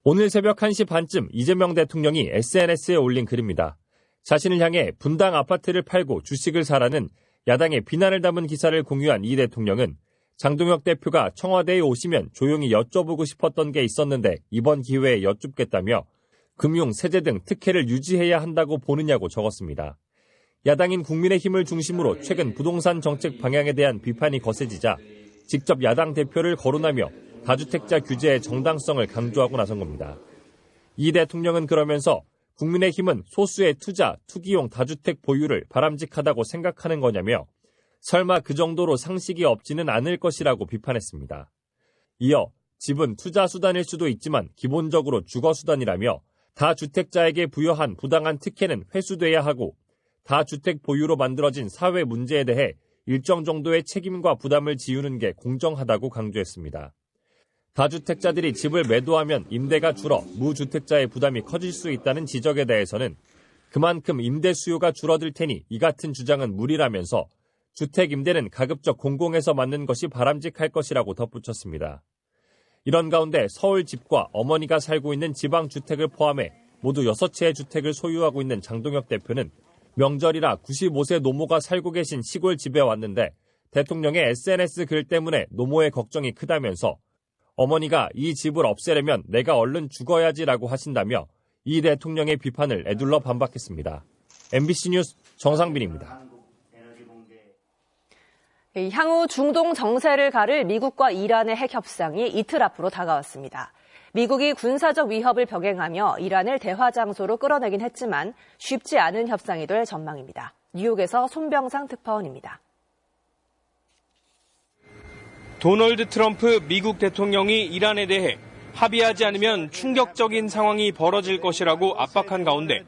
오늘 새벽 1시 반쯤 이재명 대통령이 SNS에 올린 글입니다. 자신을 향해 분당 아파트를 팔고 주식을 사라는 야당의 비난을 담은 기사를 공유한 이 대통령은 장동혁 대표가 청와대에 오시면 조용히 여쭤보고 싶었던 게 있었는데 이번 기회에 여쭙겠다며 금융, 세제 등 특혜를 유지해야 한다고 보느냐고 적었습니다. 야당인 국민의힘을 중심으로 최근 부동산 정책 방향에 대한 비판이 거세지자 직접 야당 대표를 거론하며 다주택자 규제의 정당성을 강조하고 나선 겁니다. 이 대통령은 그러면서 국민의힘은 소수의 투자, 투기용 다주택 보유를 바람직하다고 생각하는 거냐며 설마 그 정도로 상식이 없지는 않을 것이라고 비판했습니다. 이어 집은 투자 수단일 수도 있지만 기본적으로 주거 수단이라며 다주택자에게 부여한 부당한 특혜는 회수돼야 하고 다주택 보유로 만들어진 사회 문제에 대해 일정 정도의 책임과 부담을 지우는 게 공정하다고 강조했습니다. 다주택자들이 집을 매도하면 임대가 줄어 무주택자의 부담이 커질 수 있다는 지적에 대해서는 그만큼 임대 수요가 줄어들 테니 이 같은 주장은 무리라면서 주택 임대는 가급적 공공에서 맡는 것이 바람직할 것이라고 덧붙였습니다. 이런 가운데 서울 집과 어머니가 살고 있는 지방주택을 포함해 모두 6채의 주택을 소유하고 있는 장동혁 대표는 명절이라 95세 노모가 살고 계신 시골 집에 왔는데 대통령의 SNS 글 때문에 노모의 걱정이 크다면서 어머니가 이 집을 없애려면 내가 얼른 죽어야지라고 하신다며 이 대통령의 비판을 에둘러 반박했습니다. MBC 뉴스 정상빈입니다. 향후 중동 정세를 가를 미국과 이란의 핵 협상이 이틀 앞으로 다가왔습니다. 미국이 군사적 위협을 병행하며 이란을 대화 장소로 끌어내긴 했지만 쉽지 않은 협상이 될 전망입니다. 뉴욕에서 손병상 특파원입니다. 도널드 트럼프 미국 대통령이 이란에 대해 합의하지 않으면 충격적인 상황이 벌어질 것이라고 압박한 가운데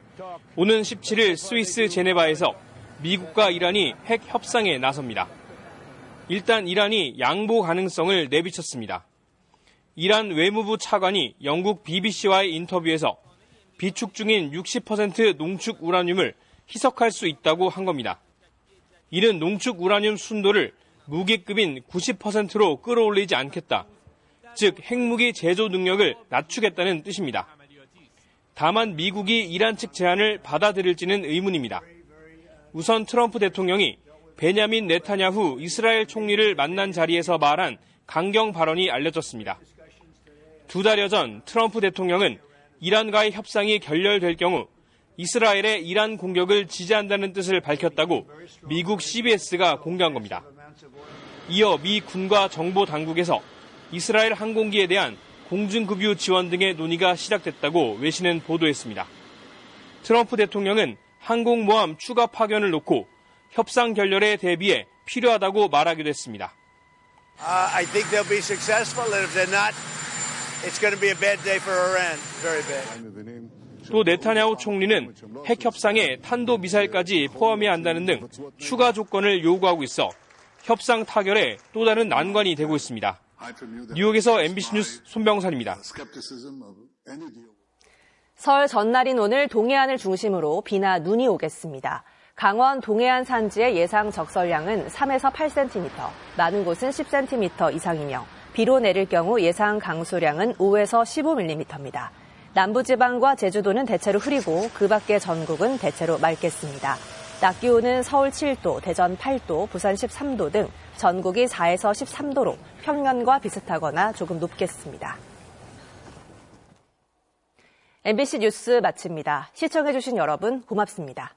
오는 17일 스위스 제네바에서 미국과 이란이 핵 협상에 나섭니다. 일단 이란이 양보 가능성을 내비쳤습니다. 이란 외무부 차관이 영국 BBC와의 인터뷰에서 비축 중인 60% 농축 우라늄을 희석할 수 있다고 한 겁니다. 이는 농축 우라늄 순도를 무기급인 90%로 끌어올리지 않겠다. 즉 핵무기 제조 능력을 낮추겠다는 뜻입니다. 다만 미국이 이란 측 제안을 받아들일지는 의문입니다. 우선 트럼프 대통령이 베냐민 네타냐후 이스라엘 총리를 만난 자리에서 말한 강경 발언이 알려졌습니다. 2달여 전 트럼프 대통령은 이란과의 협상이 결렬될 경우 이스라엘의 이란 공격을 지지한다는 뜻을 밝혔다고 미국 CBS가 공개한 겁니다. 이어 미 군과 정보 당국에서 이스라엘 항공기에 대한 공중급유 지원 등의 논의가 시작됐다고 외신은 보도했습니다. 트럼프 대통령은 항공모함 추가 파견을 놓고 협상 결렬에 대비해 필요하다고 말하기도 했습니다. I think they'll be successful, and if they're not, it's going to be a bad day for Iran. Very bad. 또 네타냐후 총리는 핵 협상에 탄도미사일까지 포함해야 한다는 등 추가 조건을 요구하고 있어 협상 타결에 또 다른 난관이 되고 있습니다. 뉴욕에서 MBC 뉴스 손병산입니다. 설 전날인 오늘 동해안을 중심으로 비나 눈이 오겠습니다. 강원 동해안 산지의 예상 적설량은 3에서 8cm, 많은 곳은 10cm 이상이며 비로 내릴 경우 예상 강수량은 5에서 15mm입니다. 남부지방과 제주도는 대체로 흐리고 그 밖의 전국은 대체로 맑겠습니다. 낮 기온은 서울 7도, 대전 8도, 부산 13도 등 전국이 4에서 13도로 평년과 비슷하거나 조금 높겠습니다. MBC 뉴스 마칩니다. 시청해주신 여러분 고맙습니다.